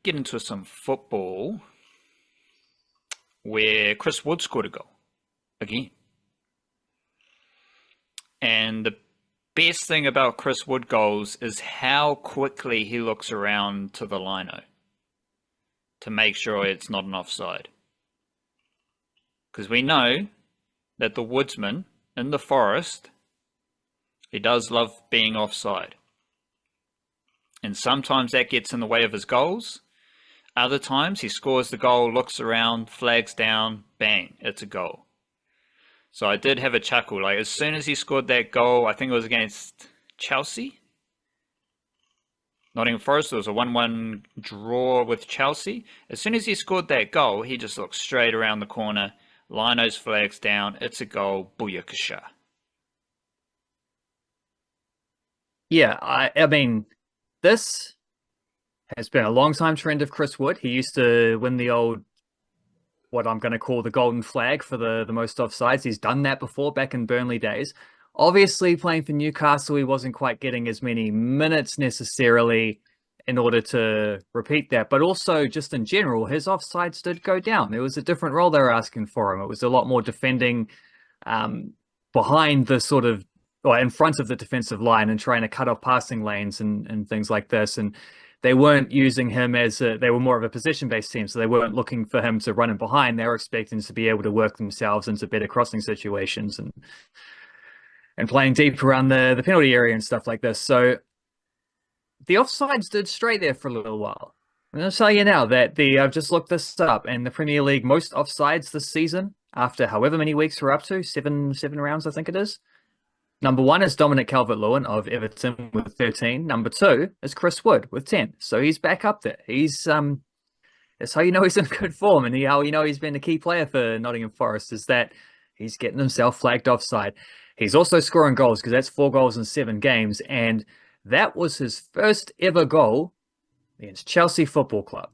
get into some football where Chris Wood scored a goal again. And the best thing about Chris Wood goals is how quickly he looks around to the lino to make sure it's not an offside. Because we know that the woodsman in the forest, he does love being offside. And sometimes that gets in the way of his goals. Other times he scores the goal, looks around, flags down, bang, it's a goal. So I did have a chuckle. Like as soon as he scored that goal, I think it was against Chelsea. Nottingham Forest, there was a 1-1 draw with Chelsea. As soon as he scored that goal, he just looked straight around the corner. Lino's flags down, it's a goal, booyakasha. Yeah, I mean, this has been a long time trend of Chris Wood. He used to win the old, what I'm going to call the golden flag for the most offsides. He's done that before back in Burnley days. Obviously, playing for Newcastle, he wasn't quite getting as many minutes necessarily in order to repeat that. But also, just in general, his offsides did go down. There was a different role they were asking for him. It was a lot more defending behind the sort of, or in front of the defensive line and trying to cut off passing lanes and things like this. And they weren't using him as they were more of a position-based team, so they weren't looking for him to run in behind. They were expecting to be able to work themselves into better crossing situations and playing deep around the penalty area and stuff like this. So the offsides did stray there for a little while. I'm going to tell you now that I've just looked this up, and the Premier League most offsides this season, after however many weeks we're up to, seven rounds, I think it is. Number 1 is Dominic Calvert-Lewin of Everton with 13. Number 2 is Chris Wood with 10. So he's back up there. That's how you know he's in good form, and how you know he's been a key player for Nottingham Forest is that he's getting himself flagged offside. He's also scoring goals because that's 4 goals in 7 games, and that was his first ever goal against Chelsea Football Club.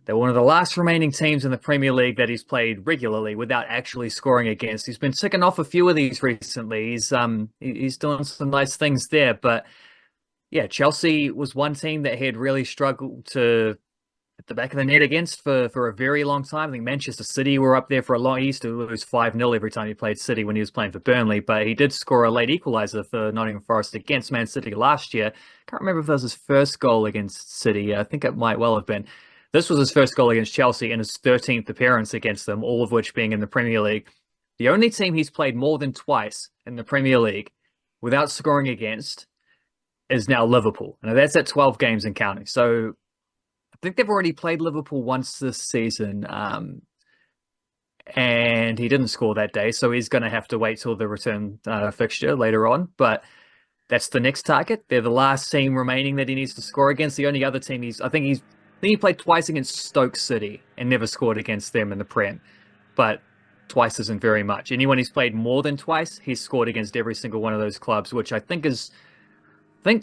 They're one of the last remaining teams in the Premier League that he's played regularly without actually scoring against. He's been ticking off a few of these recently. He's doing some nice things there. But yeah, Chelsea was one team that had really struggled to at the back of the net against for a very long time. I think Manchester City were up there for a long. He used to lose 5-0 every time he played City when he was playing for Burnley, but he did score a late equaliser for Nottingham Forest against Man City last year. Can't remember if that was his first goal against City. I think it might well have been. This was his first goal against Chelsea and his 13th appearance against them, all of which being in the Premier League. The only team he's played more than twice in the Premier League without scoring against is now Liverpool. And that's at 12 games and counting. So I think they've already played Liverpool once this season, and he didn't score that day. So he's going to have to wait till the return fixture later on. But that's the next target. They're the last team remaining that he needs to score against. The only other team I think he played twice against Stoke City and never scored against them in the Prem. But twice isn't very much. Anyone he's played more than twice, he's scored against every single one of those clubs, which I think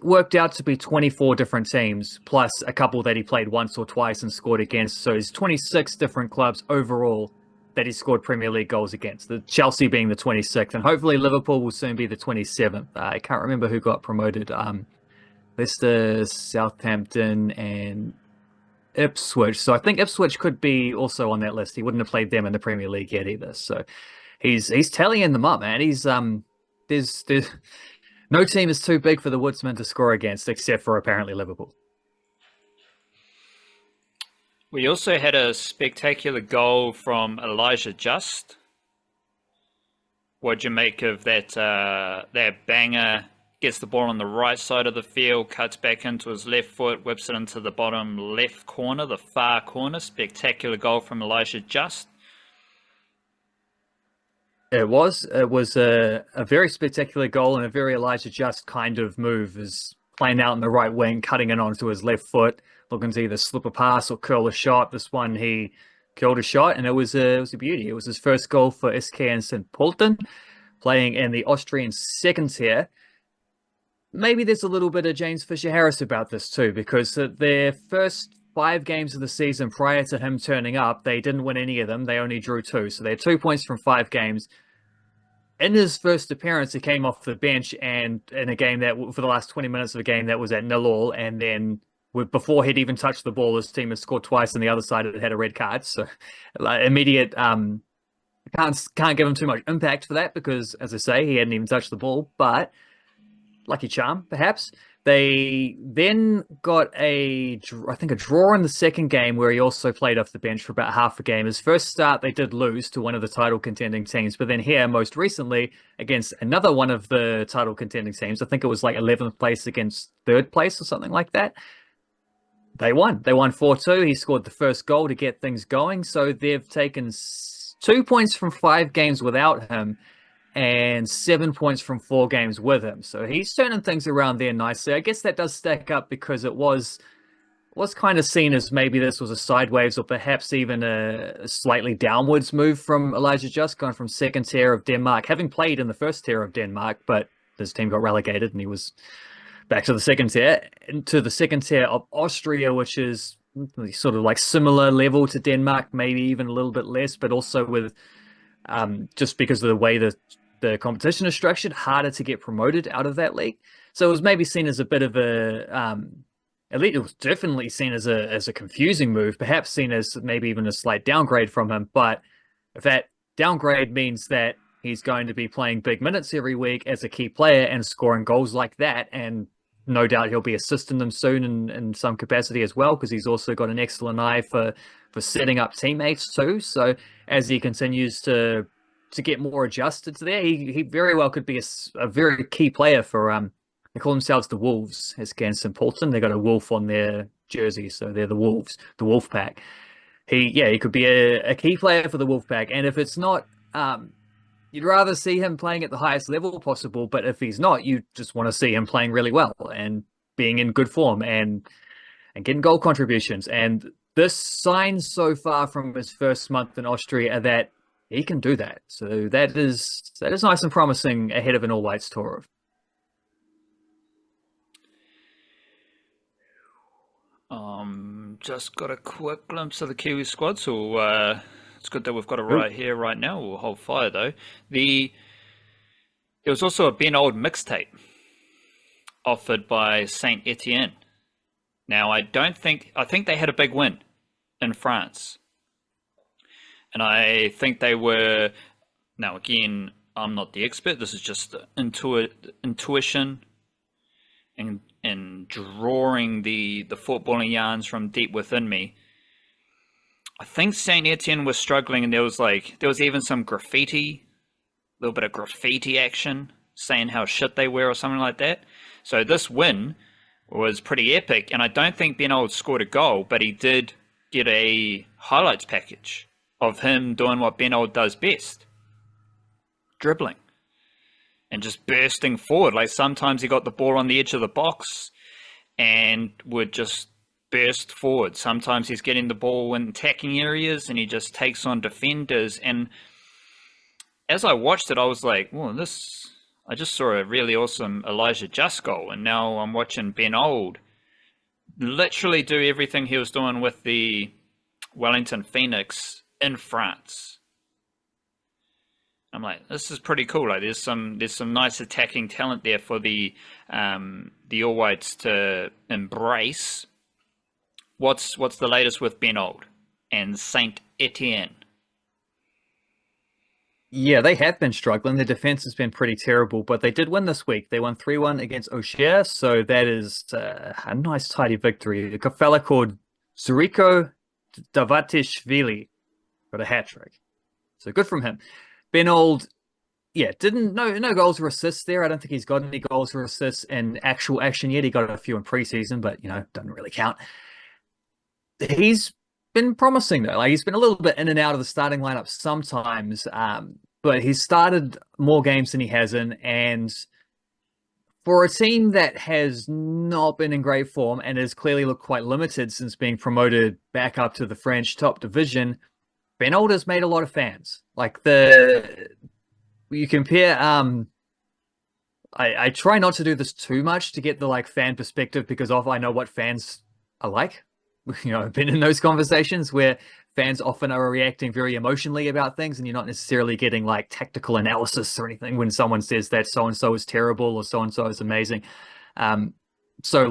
worked out to be 24 different teams, plus a couple that he played once or twice and scored against. So it's 26 different clubs overall that he scored Premier League goals against, the Chelsea being the 26th, and hopefully Liverpool will soon be the 27th. I can't remember who got promoted. Leicester, Southampton, and Ipswich. So I think Ipswich could be also on that list. He wouldn't have played them in the Premier League yet either. So he's tallying them up, man. There's no team is too big for the Woodsman to score against, except for apparently Liverpool. We also had a spectacular goal from Elijah Just. What'd you make of that banger? Gets the ball on the right side of the field, cuts back into his left foot, whips it into the bottom left corner, the far corner. Spectacular goal from Elijah Just. It was a very spectacular goal and a very Elijah Just kind of move, is playing out in the right wing, cutting it onto his left foot, looking to either slip a pass or curl a shot. This one he curled a shot, and it was a beauty. It was his first goal for SK and St. Pölten, playing in the Austrian second tier. Maybe there's a little bit of James Fisher-Harris about this too, because their first 5 games of the season prior to him turning up, they didn't win any of them. They only drew 2. So they had 2 points from 5 games. In his first appearance, he came off the bench and in a game that, for the last 20 minutes of the game, that was at 0-0, and then before he'd even touched the ball, his team had scored twice, and the other side had a red card. So, like, immediate can't give him too much impact for that because, as I say, he hadn't even touched the ball. But lucky charm, perhaps. They then got I think, a draw in the second game where he also played off the bench for about half a game. His first start, they did lose to one of the title contending teams, but then here, most recently, against another one of the title contending teams, I think it was like 11th place against third place or something like that. They won. They won 4-2. He scored the first goal to get things going. So they've taken 2 points from 5 games without him and 7 points from 4 games with him. So he's turning things around there nicely. I guess that does stack up because it was kind of seen as maybe this was a sideways or perhaps even a slightly downwards move from Elijah Just, going from second tier of Denmark, having played in the first tier of Denmark, but his team got relegated and he was back to the second tier, into the second tier of Austria, which is sort of like similar level to Denmark, maybe even a little bit less, but also with just because of the way the competition is structured, harder to get promoted out of that league. So it was maybe seen as a bit of at least it was definitely seen as a confusing move, perhaps seen as maybe even a slight downgrade from him. But if that downgrade means that he's going to be playing big minutes every week as a key player and scoring goals like that, and no doubt he'll be assisting them soon in some capacity as well, because he's also got an excellent eye for setting up teammates too. So as he continues to get more adjusted to there, he very well could be a very key player for they call themselves the Wolves against St. Paulton. They got a wolf on their jersey, so they're the Wolves, the Wolf Pack. He could be a key player for the Wolf Pack, and if it's not, you'd rather see him playing at the highest level possible, but if he's not, you just want to see him playing really well and being in good form and getting goal contributions. And this signs so far from his first month in Austria are that he can do that. So that is nice and promising ahead of an All Whites tour. Just got a quick glimpse of the Kiwi squad, so it's good that we've got it right here, right now. We'll hold fire though. There was also a Ben Old mixtape offered by Saint Etienne. Now I think they had a big win in France, and I think they were. Now again, I'm not the expert. This is just intuition and drawing the footballing yarns from deep within me. I think Saint Etienne was struggling, and there was even some graffiti, a little bit of graffiti action, saying how shit they were or something like that. So this win was pretty epic, and I don't think Ben Old scored a goal, but he did get a highlights package of him doing what Ben Old does best: dribbling and just bursting forward. Like sometimes he got the ball on the edge of the box and would just burst forward. Sometimes he's getting the ball in attacking areas and he just takes on defenders. And as I watched it, I was like, well, I just saw a really awesome Elijah Just goal, and now I'm watching Ben Old literally do everything he was doing with the Wellington Phoenix in France. I'm like, this is pretty cool. Like, there's some nice attacking talent there for the All Whites to embrace. What's the latest with Ben Old and Saint Etienne? Yeah, they have been struggling. The defense has been pretty terrible, but they did win this week. They won 3-1 against Roche, so that is a nice, tidy victory. A fella called Zuriko Davatishvili got a hat-trick. So good from him. Ben Old, yeah, no goals or assists there. I don't think he's got any goals or assists in actual action yet. He got a few in preseason, but doesn't really count. He's been promising though. Like, he's been a little bit in and out of the starting lineup sometimes, but he's started more games than he hasn't. And for a team that has not been in great form and has clearly looked quite limited since being promoted back up to the French top division, Ben Old has made a lot of fans. Like, you compare. I try not to do this too much to get the fan perspective, because I know what fans are like. I've been in those conversations where fans often are reacting very emotionally about things, and you're not necessarily getting tactical analysis or anything when someone says that so and so is terrible or so and so is amazing. So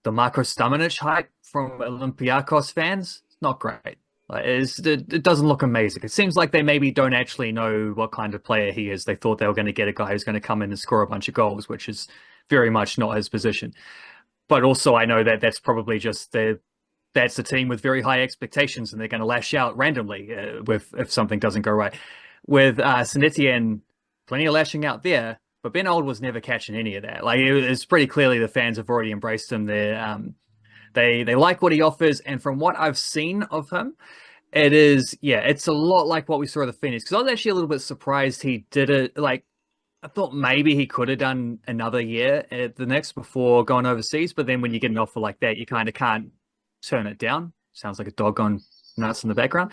the the Marko Stamenic hype from Olympiacos fans. It's not great. Like, it doesn't look amazing. It seems like they maybe don't actually know what kind of player he is. They thought they were going to get a guy who's going to come in and score a bunch of goals, which is very much not his position. But also, I know that that's probably just that's a team with very high expectations, and they're going to lash out randomly if something doesn't go right. With Saint-Etienne, plenty of lashing out there, but Ben Old was never catching any of that. Like, it's pretty clearly the fans have already embraced him. They like what he offers, and from what I've seen of him, it's a lot like what we saw at the Phoenix. Because I was actually a little bit surprised he did it. Like, I thought maybe he could have done another year at the Knicks before going overseas, but then when you get an offer like that, you kind of can't turn it down. Sounds like a dog gone nuts in the background.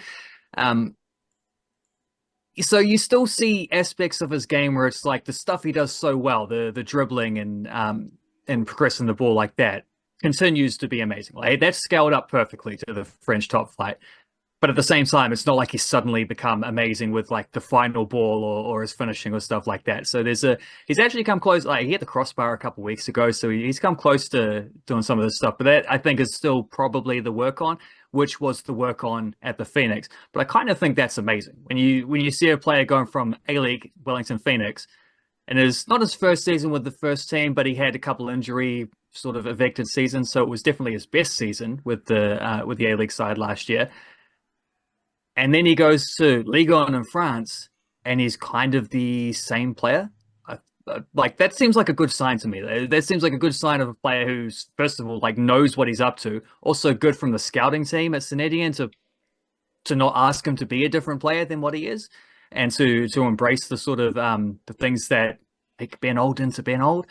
So you still see aspects of his game where it's like the stuff he does so well, the dribbling and progressing the ball like that continues to be amazing. Like, that's scaled up perfectly to the French top flight. But at the same time, it's not like he's suddenly become amazing with like the final ball or his finishing or stuff like that. So he's actually come close. Like, he hit the crossbar a couple of weeks ago, so he's come close to doing some of this stuff. But that, I think, is still probably the work on, which was the work on at the Phoenix. But I kind of think that's amazing when you see a player going from A-League Wellington Phoenix, and it's not his first season with the first team, but he had a couple injury sort of evicted seasons, so it was definitely his best season with the A-League side last year. And then he goes to Ligue 1 in France, and he's kind of the same player. Like, that seems like a good sign to me. That seems like a good sign of a player who's, first of all, like, knows what he's up to. Also good from the scouting team at Saint-Etienne to not ask him to be a different player than what he is, and to embrace the sort of the things that make Ben Old into Ben Old.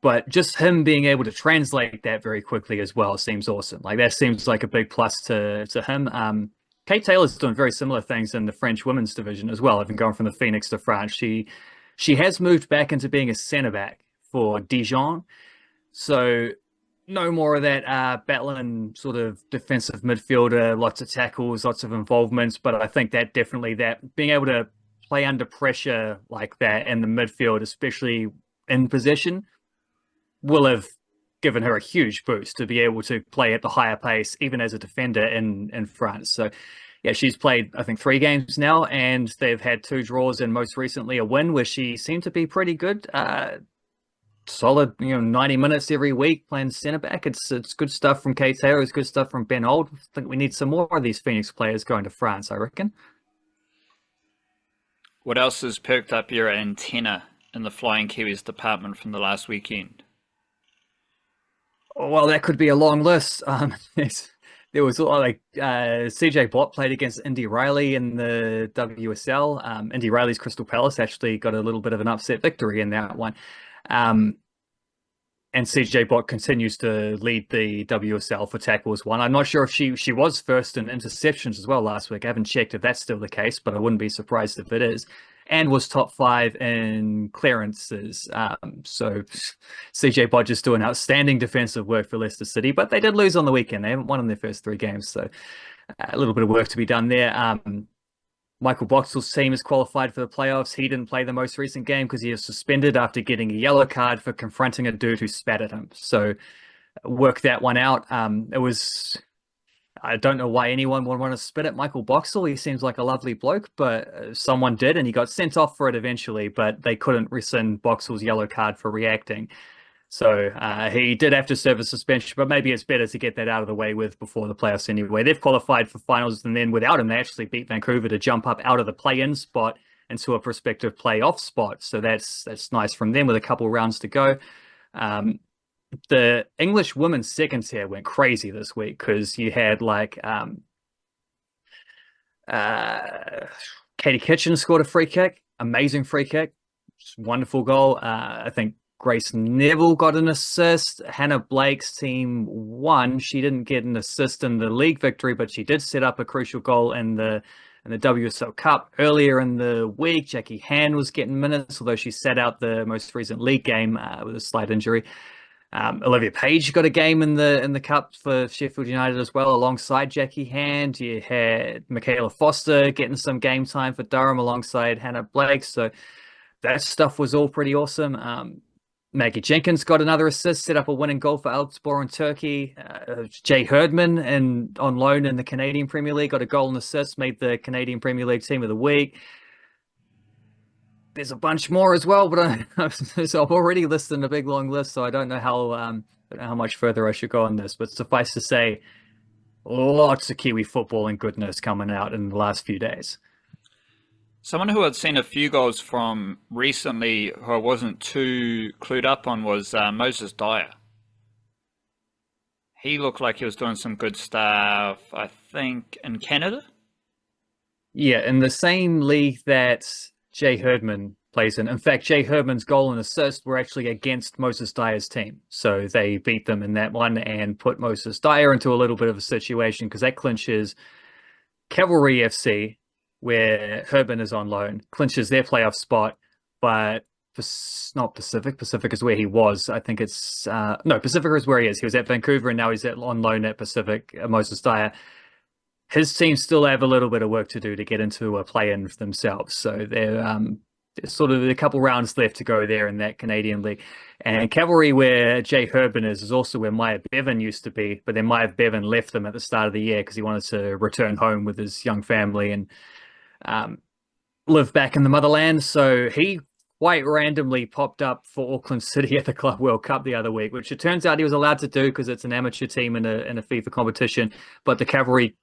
But just him being able to translate that very quickly as well seems awesome. Like, that seems like a big plus to him. Kate Taylor's doing very similar things in the French women's division as well. I've been going from the Phoenix to France. She has moved back into being a centre back for Dijon. So no more of that battling sort of defensive midfielder, lots of tackles, lots of involvements. But I think that definitely that being able to play under pressure like that in the midfield, especially in possession, will have given her a huge boost to be able to play at the higher pace, even as a defender in France. So, yeah, she's played, I think, 3 games now, and they've had 2 draws and most recently a win where she seemed to be pretty good. Solid, 90 minutes every week playing centre back. It's good stuff from Kate Taylor. It's good stuff from Ben Old. I think we need some more of these Phoenix players going to France, I reckon. What else has perked up your antenna in the Flying Kiwis department from the last weekend? Well, that could be a long list. There was like CJ Bott played against Indy Riley in the WSL. Indy Riley's Crystal Palace actually got a little bit of an upset victory in that one. And CJ Bott continues to lead the WSL for tackles one. I'm not sure if she was first in interceptions as well last week. I haven't checked if that's still the case, but I wouldn't be surprised if it is. And was top 5 in clearances. So CJ Bott just doing outstanding defensive work for Leicester City, but they did lose on the weekend. They haven't won in their first 3 games, so a little bit of work to be done there. Michael Boxall's team is qualified for the playoffs. He didn't play the most recent game because he was suspended after getting a yellow card for confronting a dude who spat at him. So work that one out. I don't know why anyone would want to spit at Michael Boxall. He seems like a lovely bloke, but someone did, and he got sent off for it eventually, but they couldn't rescind Boxall's yellow card for reacting. So he did have to serve a suspension, but maybe it's better to get that out of the way with before the playoffs anyway. They've qualified for finals, and then without him, they actually beat Vancouver to jump up out of the play-in spot into a prospective playoff spot. So that's nice from them with a couple rounds to go. The English women's second tier went crazy this week because you had like Katie Kitchen scored a free kick, amazing free kick, wonderful goal. I think Grace Neville got an assist. Hannah Blake's team won. She didn't get an assist in the league victory, but she did set up a crucial goal in the WSL Cup earlier in the week. Jackie Han was getting minutes, although she sat out the most recent league game with a slight injury. Olivia Page got a game in the Cup for Sheffield United as well, alongside Jackie Hand. You had Michaela Foster getting some game time for Durham alongside Hannah Blake. So that stuff was all pretty awesome. Maggie Jenkins got another assist, set up a winning goal for Elfsborg in Turkey. Jay Herdman on loan in the Canadian Premier League got a goal and assist, made the Canadian Premier League Team of the Week. There's a bunch more as well, but so I've already listed a big long list, so I don't know how much further I should go on this. But suffice to say, lots of Kiwi football and goodness coming out in the last few days. Someone who had seen a few goals from recently, who I wasn't too clued up on, was Moses Dyer. He looked like he was doing some good stuff, I think, in Canada. Yeah, in the same league that Jay Herdman plays in. In fact, Jay Herdman's goal and assist were actually against Moses Dyer's team. So they beat them in that one and put Moses Dyer into a little bit of a situation because that clinches Cavalry FC, where Herdman is on loan, clinches their playoff spot, but not Pacific. Pacific is where he was. I think it's no, Pacific is where he is. He was at Vancouver and now he's on loan at Pacific. Moses Dyer. His team still have a little bit of work to do to get into a play-in themselves. So there's sort of a couple rounds left to go there in that Canadian league. And Cavalry, where Jay Herdman is also where Maya Bevan used to be. But then Maya Bevan left them at the start of the year because he wanted to return home with his young family and live back in the motherland. So he quite randomly popped up for Auckland City at the Club World Cup the other week, which it turns out he was allowed to do because it's an amateur team in a FIFA competition. But the Cavalry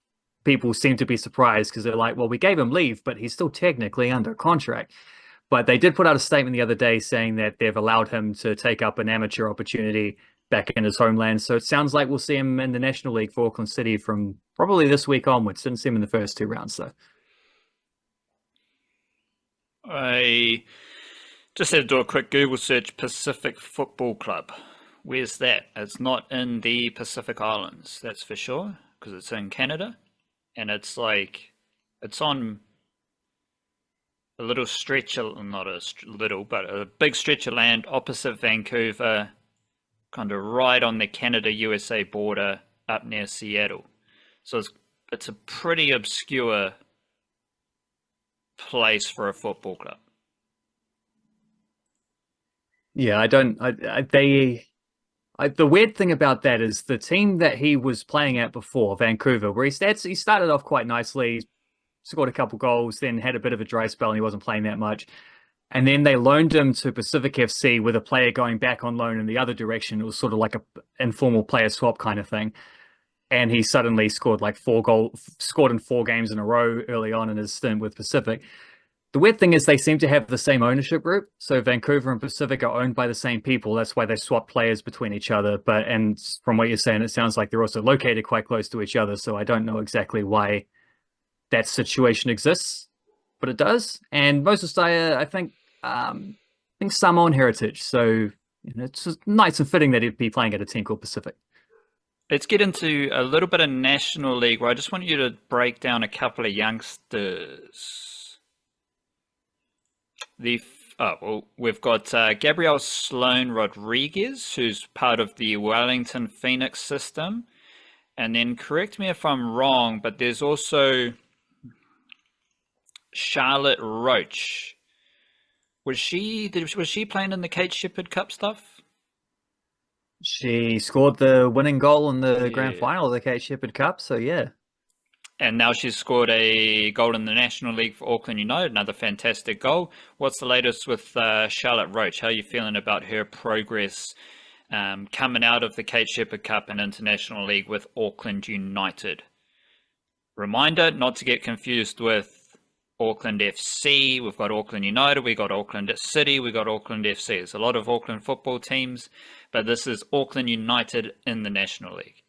people seem to be surprised because they're like, well, we gave him leave, but he's still technically under contract. But they did put out a statement the other day saying that they've allowed him to take up an amateur opportunity back in his homeland. So it sounds like we'll see him in the National League for Auckland City from probably this week onwards. Didn't see him in the first two rounds, though. I just had to do a quick Google search, Pacific Football Club. Where's that? It's not in the Pacific Islands, that's for sure, because it's in Canada. And it's like, it's on a little stretch, not a little, but a big stretch of land opposite Vancouver, kind of right on the Canada-USA border up near Seattle. So it's a pretty obscure place for a football club. Yeah, the weird thing about that is the team that he was playing at before, Vancouver, where he started off quite nicely, scored a couple goals, then had a bit of a dry spell and he wasn't playing that much. And then they loaned him to Pacific FC with a player going back on loan in the other direction. It was sort of like a informal player swap kind of thing. And he suddenly scored like scored in 4 games in a row early on in his stint with Pacific. The weird thing is they seem to have the same ownership group. So Vancouver and Pacific are owned by the same people. That's why they swap players between each other. And from what you're saying, it sounds like they're also located quite close to each other. So I don't know exactly why that situation exists, but it does. And Moses Dyer, I think Samoan heritage. So it's just nice and fitting that he'd be playing at a team called Pacific. Let's get into a little bit of National League where I just want you to break down a couple of youngsters. We've got Garbriel Sloane-Rodrigues, who's part of the Wellington Phoenix system. And then correct me if I'm wrong, but there's also Charlotte Roche. Was she playing in the Kate Shepherd Cup stuff? She scored the winning goal in the grand final of the Kate Shepherd Cup, so yeah. And now she's scored a goal in the National League for Auckland United, another fantastic goal. What's the latest with Charlotte Roche? How are you feeling about her progress coming out of the Kate Shepherd Cup and International League with Auckland United? Reminder, not to get confused with Auckland FC. We've got Auckland United, we've got Auckland City, we've got Auckland FC. There's a lot of Auckland football teams, but this is Auckland United in the National League.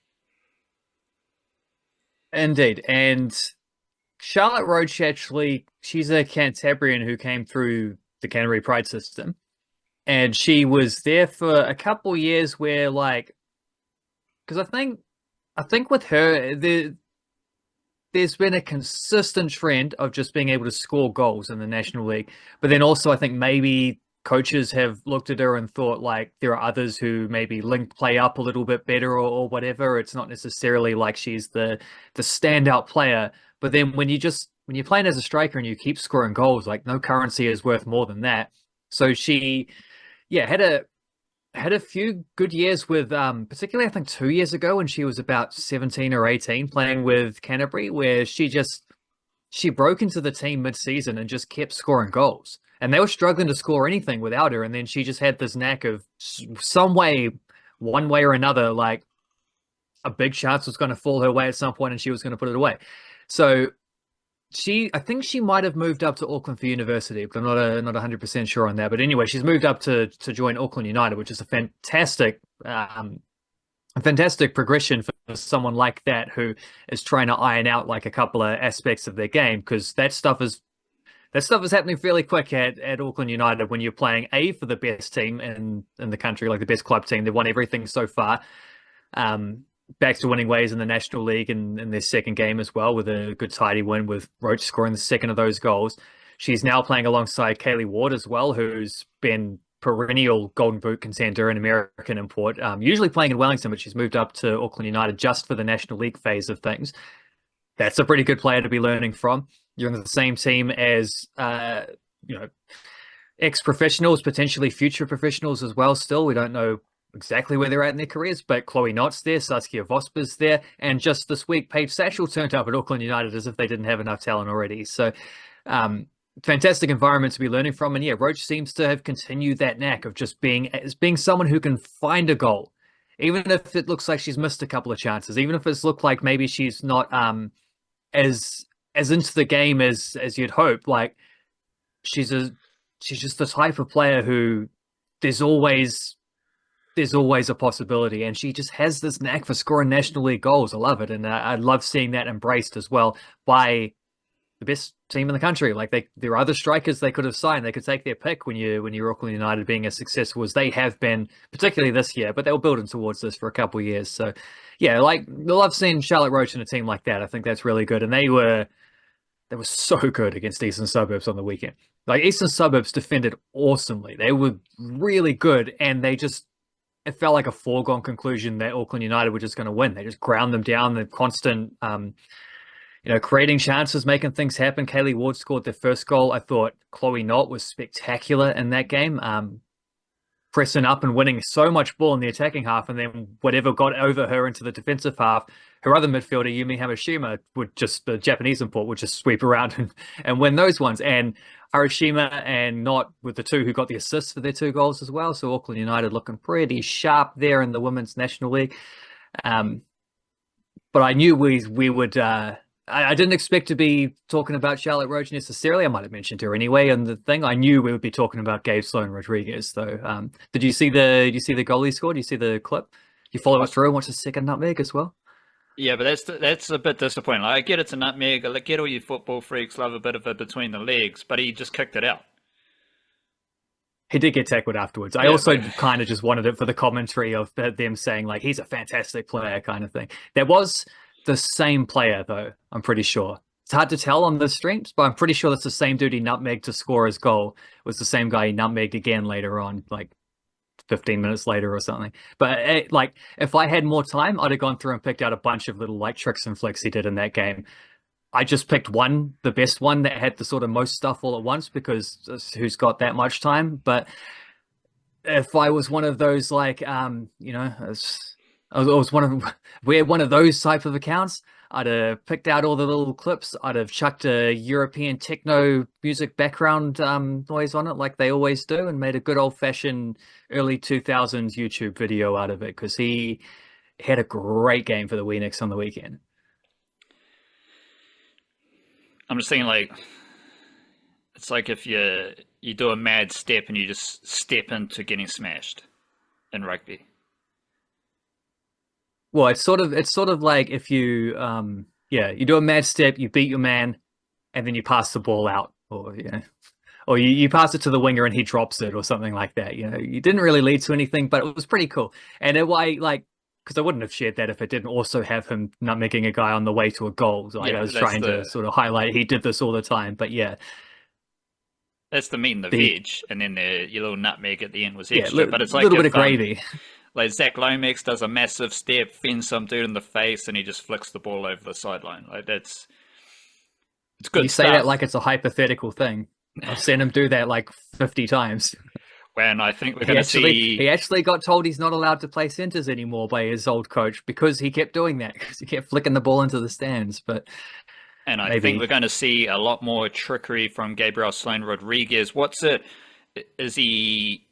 Indeed. And Charlotte Roche, actually, she's a Cantabrian who came through the Canterbury Pride system. And she was there for a couple years where, like, because I think with her, there's been a consistent trend of just being able to score goals in the National League. But then also, I think maybe coaches have looked at her and thought, like, there are others who maybe link play up a little bit better or whatever. It's not necessarily like she's the standout player. But then when you're playing as a striker and you keep scoring goals, like, no currency is worth more than that. So she, yeah, had a had a few good years with, particularly I think 2 years ago when she was about 17 or 18 playing with Canterbury, where she broke into the team mid-season and just kept scoring goals. And they were struggling to score anything without her. And then she just had this knack of some way, one way or another, like a big chance was going to fall her way at some point and she was going to put it away. So I think she might have moved up to Auckland for university, but I'm not 100% sure on that. But anyway, she's moved up to join Auckland United, which is a fantastic progression for someone like that who is trying to iron out like a couple of aspects of their game, because that stuff is happening fairly quick at Auckland United when you're playing for the best team in the country, like the best club team. They've won everything so far. Um, Back to winning ways in the National League in their second game as well, with a good tidy win with Roche scoring the second of those goals. She's now playing alongside Kaylee Ward as well, who's been perennial Golden Boot contender and American import, usually playing in Wellington, but she's moved up to Auckland United just for the National League phase of things. That's a pretty good player to be learning from. You're in the same team as, you know, ex-professionals, potentially future professionals as well. Still, we don't know exactly where they're at in their careers, but Chloe Knott's there, Saskia Vosper's there, and just this week, Paige Satchel turned up at Auckland United as if they didn't have enough talent already. So, fantastic environment to be learning from. And yeah, Roche seems to have continued that knack of just being someone who can find a goal, even if it looks like she's missed a couple of chances, even if it's looked like maybe she's not as into the game as you'd hope. Like she's just the type of player who there's always a possibility, and she just has this knack for scoring National League goals. I love it, and I love seeing that embraced as well by the best team in the country. Like there are other strikers they could have signed. They could take their pick when you're Auckland United being as successful as they have been, particularly this year. But they were building towards this for a couple of years. So yeah, like I love seeing Charlotte Roche in a team like that. I think that's really good, and they were so good against Eastern Suburbs on the weekend. Like Eastern Suburbs defended awesomely. They were really good, and it felt like a foregone conclusion that Auckland United were just going to win. They just ground them down. The constant, creating chances, making things happen. Kaylee Ward scored their first goal. I thought Chloe Knott was spectacular in that game, pressing up and winning so much ball in the attacking half, and then whatever got over her into the defensive half, her other midfielder, Yumi Hamashima, the Japanese import, would just sweep around and win those ones. And Arashima and Knott were the two who got the assists for their two goals as well. So Auckland United looking pretty sharp there in the Women's National League. But I knew we would. I didn't expect to be talking about Charlotte Roche necessarily. I might have mentioned her anyway. And the thing I knew we would be talking about Gabe Sloane-Rodrigues. Though, did you see the goal he scored? Did you see the clip? You follow it through and watch the second nutmeg as well? Yeah, but that's a bit disappointing. Like, I get it's a nutmeg. I get all you football freaks love a bit of it between the legs, but he just kicked it out. He did get tackled afterwards. I also kind of just wanted it for the commentary of them saying like he's a fantastic player kind of thing. There was the same player though, I'm pretty sure. It's hard to tell on the streams, but I'm pretty sure that's the same dude he nutmegged to score his goal. It was the same guy he nutmegged again later on, like 15 minutes later or something. But if I had more time, I'd have gone through and picked out a bunch of little like tricks and flicks he did in that game. I just picked one, the best one that had the sort of most stuff all at once, because who's got that much time? But if I was one of those I was we're one of those type of accounts, I'd have picked out all the little clips. I'd have chucked a European techno music background noise on it like they always do, and made a good old-fashioned early 2000s YouTube video out of it, because he had a great game for the Weenix on the weekend. I'm just thinking, like, it's like if you do a mad step and you just step into getting smashed in rugby. Well, it's sort of like if you you do a mad step, you beat your man, and then you pass the ball out, or you pass it to the winger and he drops it or something like that. You didn't really lead to anything, but it was pretty cool. And because I wouldn't have shared that if it didn't also have him nutmegging a guy on the way to a goal. So I was trying to sort of highlight he did this all the time. But yeah, that's the meat and the veg, and then your little nutmeg at the end was extra. But it's like a little bit of gravy. Like Zach Lomax does a massive step, fends some dude in the face, and he just flicks the ball over the sideline. Like it's good. You say that like it's a hypothetical thing. I've seen him do that like 50 times. when I think we're He going to actually see. he actually got told he's not allowed to play centers anymore by his old coach because he kept doing that because he kept flicking the ball into the stands. But And I think we're maybe going to see a lot more trickery from Gabriel Sloane-Rodrigues. What's it? Is he?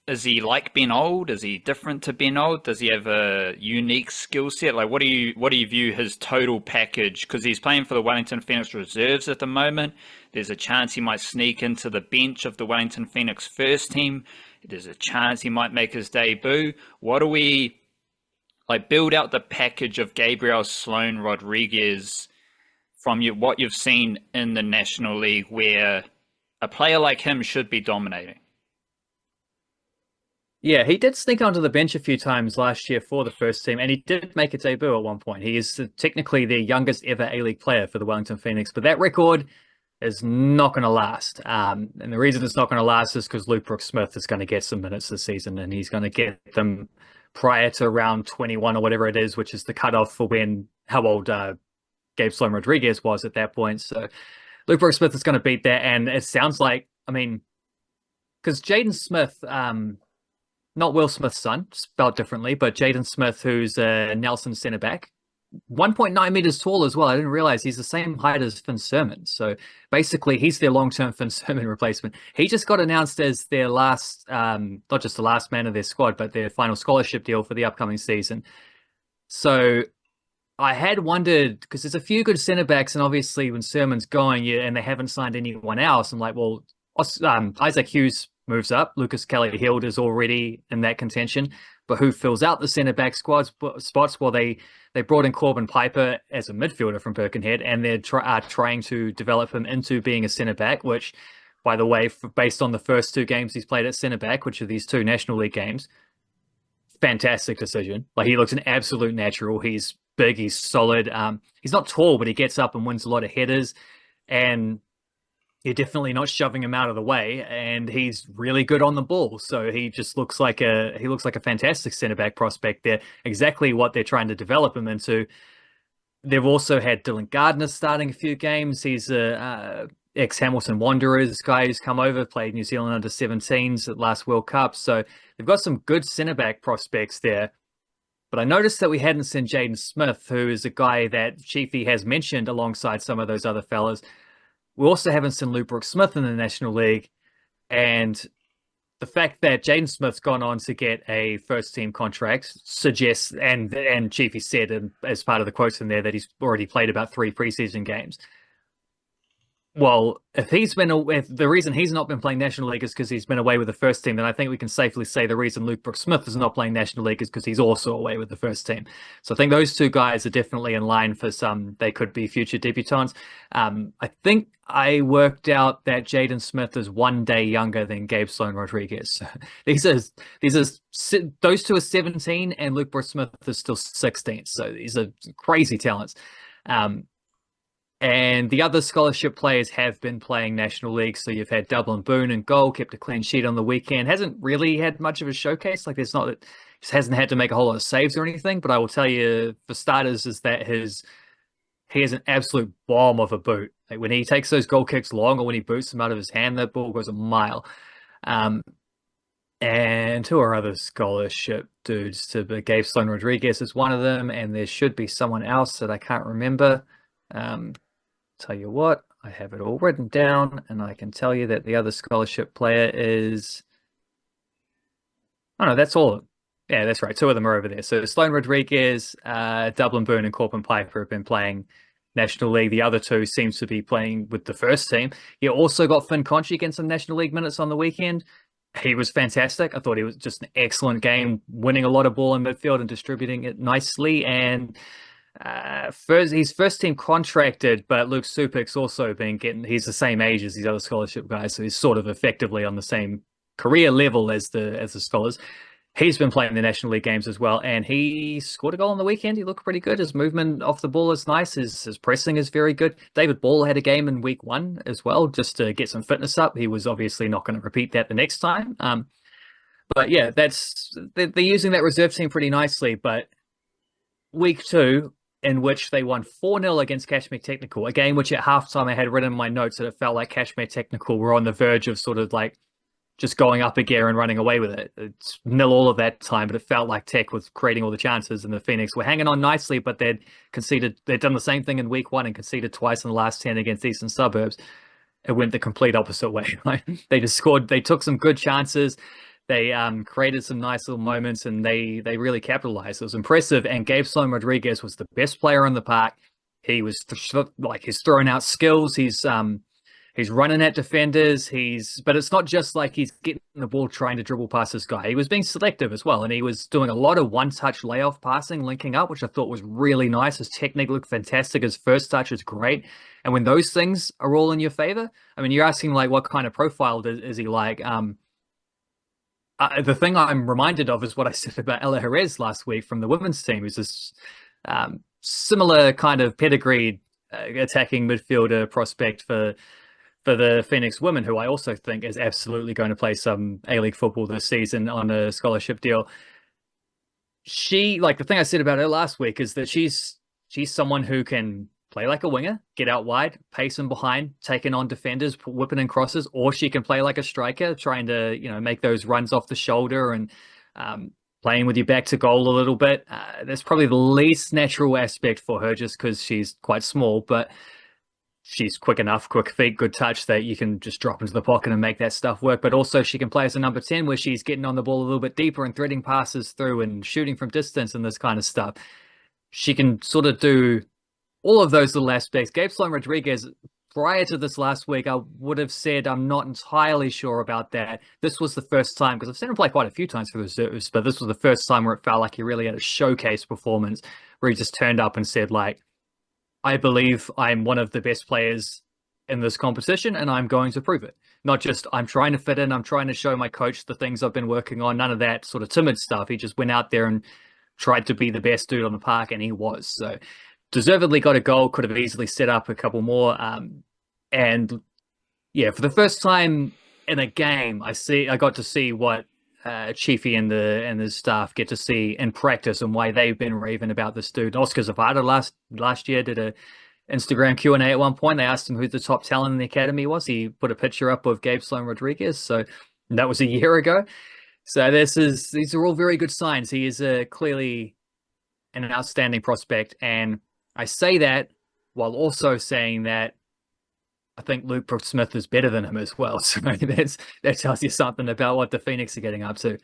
Is he like Ben Old? Is he different to Ben Old? Does he have a unique skill set? Like, what do you view his total package? Because he's playing for the Wellington Phoenix reserves at the moment. There's a chance he might sneak into the bench of the Wellington Phoenix first team. There's a chance he might make his debut. What do we like? Build out the package of Gabriel Sloane-Rodrigues from what you've seen in the National League, where a player like him should be dominating. yeah, he did sneak onto the bench a few times last year for the first team, and he did make a debut at one point. He is technically the youngest ever A-League player for the Wellington Phoenix, but that record is not going to last. And the reason it's not going to last is because Luke Brooks-Smith is going to get some minutes this season, and he's going to get them prior to round 21 or whatever it is, which is the cutoff for how old Gabe Sloane-Rodrigues was at that point. So Luke Brooks-Smith is going to beat that, and it sounds like, I mean, because Jaden Smith, not Will Smith's son, spelled differently, but Jaden Smith, who's a Nelson centre back, 1.9 meters tall as well. I didn't realize he's the same height as Finn Sermon. So basically, he's their long-term Finn Sermon replacement. He just got announced as their last, not just the last man of their squad, but their final scholarship deal for the upcoming season. So I had wondered, because there's a few good centre backs, and obviously when Sermon's going, and they haven't signed anyone else, I'm like, well, Isaac Hughes moves up. Lucas Kelly-Hield is already in that contention, but who fills out the centre back spots? Well, they brought in Corbin Piper as a midfielder from Birkenhead, and they're trying to develop him into being a centre back, which, by the way, based on the first two games he's played at centre back, which are these two National League games, fantastic decision. Like, he looks an absolute natural. He's big, he's solid. He's not tall, but he gets up and wins a lot of headers, and you're definitely not shoving him out of the way, and he's really good on the ball. So he just looks like a fantastic centre back prospect there. Exactly what they're trying to develop him into. They've also had Dylan Gardner starting a few games. He's a ex-Hamilton Wanderers guy who's come over, played New Zealand under 17s at last World Cup. So they've got some good centre back prospects there. But I noticed that we hadn't seen Jaden Smith, who is a guy that Chiefy has mentioned alongside some of those other fellas. We also haven't seen Luke Brooks-Smith in the National League, and the fact that Jaden Smith's gone on to get a first-team contract suggests, and Chiefy said as part of the quotes in there, that he's already played about 3 preseason games. Well, if the reason he's not been playing National League is because he's been away with the first team, then I think we can safely say the reason Luke Brooks-Smith is not playing National League is because he's also away with the first team. So I think those two guys are definitely in line for they could be future debutants. I think I worked out that Jaden Smith is 1 day younger than Gabe Sloane-Rodrigues. Those two are 17, and Luke Brooks-Smith is still 16. So these are crazy talents. And the other scholarship players have been playing National League. So you've had Dublin Boone in goal, kept a clean sheet on the weekend. Hasn't really had much of a showcase. Like, just hasn't had to make a whole lot of saves or anything. But I will tell you, for starters, is that he has an absolute bomb of a boot. Like, when he takes those goal kicks long, or when he boots them out of his hand, that ball goes a mile. And who are other scholarship dudes? Gabe Sloane-Rodrigues is one of them, and there should be someone else that I can't remember. Tell you what, I have it all written down, and I can tell you that the other scholarship player is... Oh, no, that's all. Yeah, that's right. 2 of them are over there. So Sloane-Rodrigues, Dublin Boone, and Corbin Piper have been playing National League. The other 2 seems to be playing with the first team. You also got Finn Conchie getting some National League minutes on the weekend. He was fantastic. I thought he was just an excellent game, winning a lot of ball in midfield and distributing it nicely. And he's first team contracted, but Luke Supik's also he's the same age as these other scholarship guys, so he's sort of effectively on the same career level as the scholars. He's been playing the National League games as well, and he scored a goal on the weekend. He looked pretty good. His movement off the ball is nice. His pressing is very good. David Ball had a game in week 1 as well, just to get some fitness up. He was obviously not going to repeat that the next time. But yeah, they're using that reserve team pretty nicely. But week 2, in which they won 4-0 against Kashmir Technical, a game which at halftime I had written in my notes that it felt like Kashmir Technical were on the verge of sort of like just going up a gear and running away with it. It's nil all of that time, but it felt like Tech was creating all the chances, and the Phoenix were hanging on nicely, but they'd done the same thing in week one and conceded twice in the last 10 against Eastern Suburbs. It went the complete opposite way. Right? They just scored. They took some good chances. They created some nice little moments, and they really capitalized. It was impressive. And Gabe Sloane-Rodrigues was the best player in the park. He was he's throwing out skills. He's running at defenders. But it's not just like he's getting the ball trying to dribble past this guy. He was being selective as well, and he was doing a lot of one-touch layoff passing, linking up, which I thought was really nice. His technique looked fantastic. His first touch is great. And when those things are all in your favor, I mean, you're asking like what kind of profile is he like? The thing I'm reminded of is what I said about Ella Jerez last week from the women's team, who's this similar kind of pedigreed attacking midfielder prospect for the Phoenix women, who I also think is absolutely going to play some A-League football this season on a scholarship deal. The thing I said about her last week is that she's someone who can play like a winger, get out wide, pace in behind, taking on defenders, whipping in crosses, or she can play like a striker, trying to, make those runs off the shoulder and playing with your back to goal a little bit. That's probably the least natural aspect for her just because she's quite small, but she's quick enough, quick feet, good touch that you can just drop into the pocket and make that stuff work. But also she can play as a number 10 where she's getting on the ball a little bit deeper and threading passes through and shooting from distance and this kind of stuff. She can sort of do all of those little aspects. Gabe Sloane-Rodrigues, prior to this last week, I would have said I'm not entirely sure about that. This was the first time, because I've seen him play quite a few times for the reserves, but this was the first time where it felt like he really had a showcase performance where he just turned up and said, like, I believe I'm one of the best players in this competition and I'm going to prove it. Not just I'm trying to fit in, I'm trying to show my coach the things I've been working on. None of that sort of timid stuff. He just went out there and tried to be the best dude on the park, and he was. So deservedly got a goal, could have easily set up a couple more. And yeah, for the first time in a game, I got to see what Chiefy and the staff get to see in practice and why they've been raving about this dude. Oscar Zapata last year did a Instagram Q&A at one point. They asked him who the top talent in the academy was. He put a picture up of Gabe Sloane-Rodrigues. So that was a year ago. So these are all very good signs. He is clearly an outstanding prospect, and I say that while also saying that I think Luke Brooks-Smith is better than him as well. So that tells you something about what the Phoenix are getting up to.